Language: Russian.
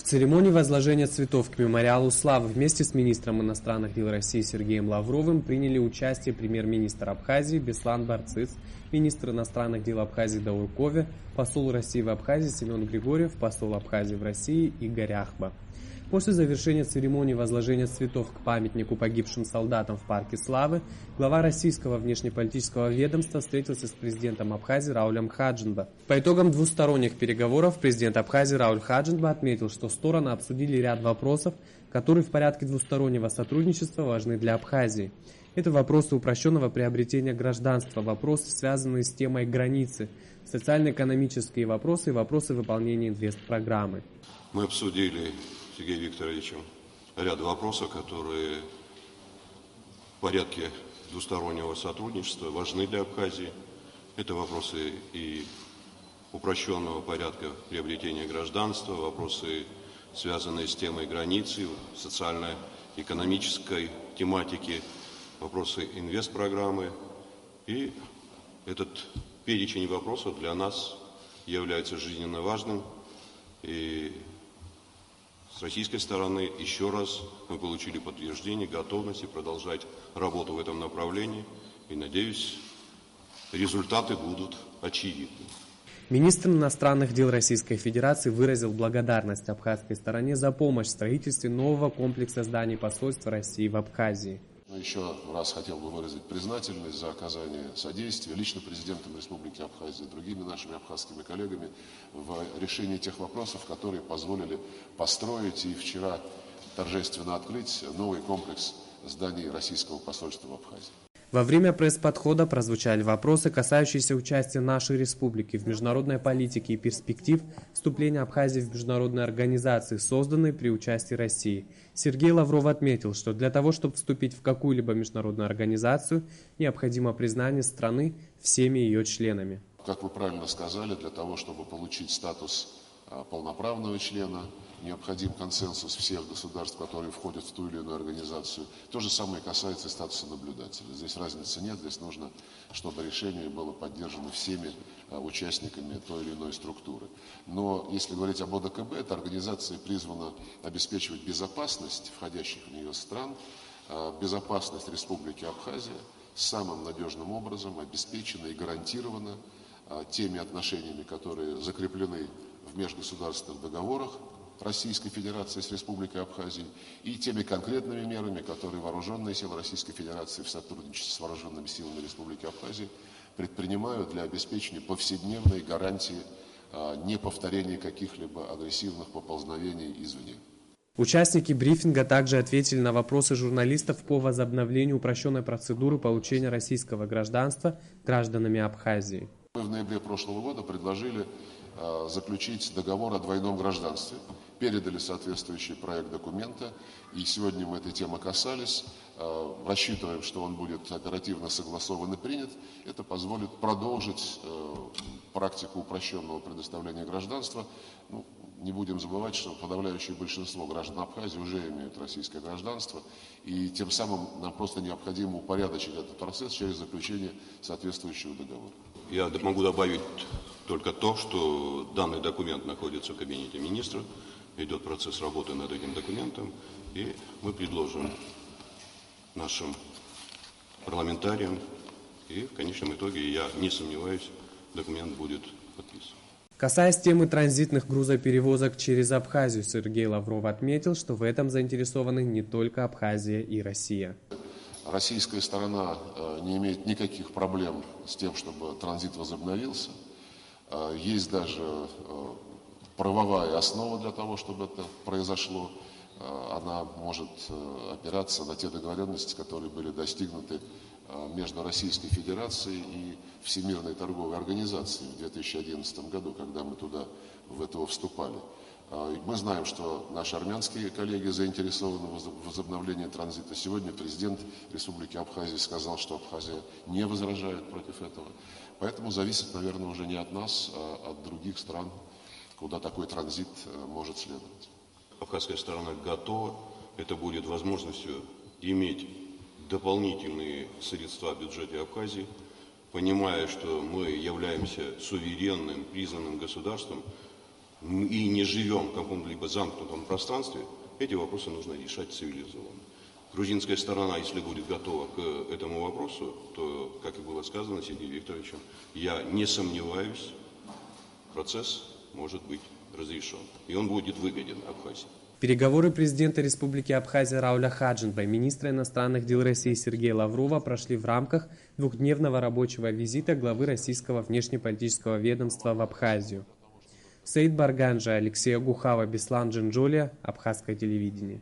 В церемонии возложения цветов к мемориалу славы вместе с министром иностранных дел России Сергеем Лавровым приняли участие премьер-министр Абхазии Беслан Барцыц, министр иностранных дел Абхазии Даур Кове, посол России в Абхазии Семен Григорьев, посол Абхазии в России Игорь Ахба. После завершения церемонии возложения цветов к памятнику погибшим солдатам в Парке Славы глава российского внешнеполитического ведомства встретился с президентом Абхазии Раулем Хаджинба. По итогам двусторонних переговоров президент Абхазии Рауль Хаджинба отметил, что стороны обсудили ряд вопросов, которые в порядке двустороннего сотрудничества важны для Абхазии. Это вопросы упрощенного приобретения гражданства, вопросы, связанные с темой границы, социально-экономические вопросы и вопросы выполнения инвестпрограммы. Мы обсудили с Сергеем Викторовичем ряд вопросов, которые в порядке двустороннего сотрудничества важны для Абхазии. Это вопросы и упрощенного порядка приобретения гражданства, вопросы, связанные с темой границы, социально-экономической тематики, вопросы инвестпрограммы. И этот перечень вопросов для нас является жизненно важным. И с российской стороны еще раз мы получили подтверждение готовности продолжать работу в этом направлении. И, надеюсь, результаты будут очевидны. Министр иностранных дел Российской Федерации выразил благодарность абхазской стороне за помощь в строительстве нового комплекса зданий посольства России в Абхазии. Еще раз хотел бы выразить признательность за оказание содействия лично президентом Республики Абхазия и другими нашими абхазскими коллегами в решении тех вопросов, которые позволили построить и вчера торжественно открыть новый комплекс зданий российского посольства в Абхазии. Во время пресс-подхода прозвучали вопросы, касающиеся участия нашей республики в международной политике и перспектив вступления Абхазии в международные организации, созданные при участии России. Сергей Лавров отметил, что для того, чтобы вступить в какую-либо международную организацию, необходимо признание страны всеми ее членами. Как вы правильно сказали, для того, чтобы получить статус полноправного члена, необходим консенсус всех государств, которые входят в ту или иную организацию. То же самое касается и статуса наблюдателя. Здесь разницы нет, здесь нужно, чтобы решение было поддержано всеми участниками той или иной структуры. Но если говорить об ОДКБ, эта организация призвана обеспечивать безопасность входящих в нее стран, безопасность Республики Абхазия самым надежным образом обеспечена и гарантирована теми отношениями, которые закреплены в межгосударственных договорах Российской Федерации с Республикой Абхазия и теми конкретными мерами, которые вооруженные силы Российской Федерации в сотрудничестве с вооруженными силами Республики Абхазия предпринимают для обеспечения повседневной гарантии неповторения каких-либо агрессивных поползновений извне. Участники брифинга также ответили на вопросы журналистов по возобновлению упрощенной процедуры получения российского гражданства гражданами Абхазии. Мы в ноябре прошлого года предложили заключить договор о двойном гражданстве. Передали соответствующий проект документа, и сегодня мы этой темы касались. Рассчитываем, что он будет оперативно согласован и принят. Это позволит продолжить практику упрощенного предоставления гражданства. Не будем забывать, что подавляющее большинство граждан Абхазии уже имеют российское гражданство, и тем самым нам просто необходимо упорядочить этот процесс через заключение соответствующего договора. Я могу добавить только то, что данный документ находится в кабинете министра, идет процесс работы над этим документом, и мы предложим нашим парламентариям, и в конечном итоге, я не сомневаюсь, документ будет подписан. Касаясь темы транзитных грузоперевозок через Абхазию, Сергей Лавров отметил, что в этом заинтересованы не только Абхазия и Россия. Российская сторона не имеет никаких проблем с тем, чтобы транзит возобновился. Есть даже правовая основа для того, чтобы это произошло. Она может опираться на те договоренности, которые были достигнуты между Российской Федерацией и Всемирной торговой организацией в 2011 году, когда мы туда в это вступали. Мы знаем, что наши армянские коллеги заинтересованы в возобновлении транзита. Сегодня президент Республики Абхазия сказал, что Абхазия не возражает против этого. Поэтому зависит, наверное, уже не от нас, а от других стран, куда такой транзит может следовать. Абхазская сторона готова. Это будет возможностью иметь дополнительные средства в бюджете Абхазии, понимая, что мы являемся суверенным, признанным государством, и не живем в каком-либо замкнутом пространстве, эти вопросы нужно решать цивилизованно. Грузинская сторона, если будет готова к этому вопросу, то, как и было сказано Сергеем Викторовичем, я не сомневаюсь, процесс может быть разрешен. И он будет выгоден Абхазии. Переговоры президента Республики Абхазия Рауля Хаджинба и министра иностранных дел России Сергея Лаврова прошли в рамках двухдневного рабочего визита главы российского внешнеполитического ведомства в Абхазию. Саид Барганджа, Алексей Агухава, Беслан Джинджолия, Абхазское телевидение.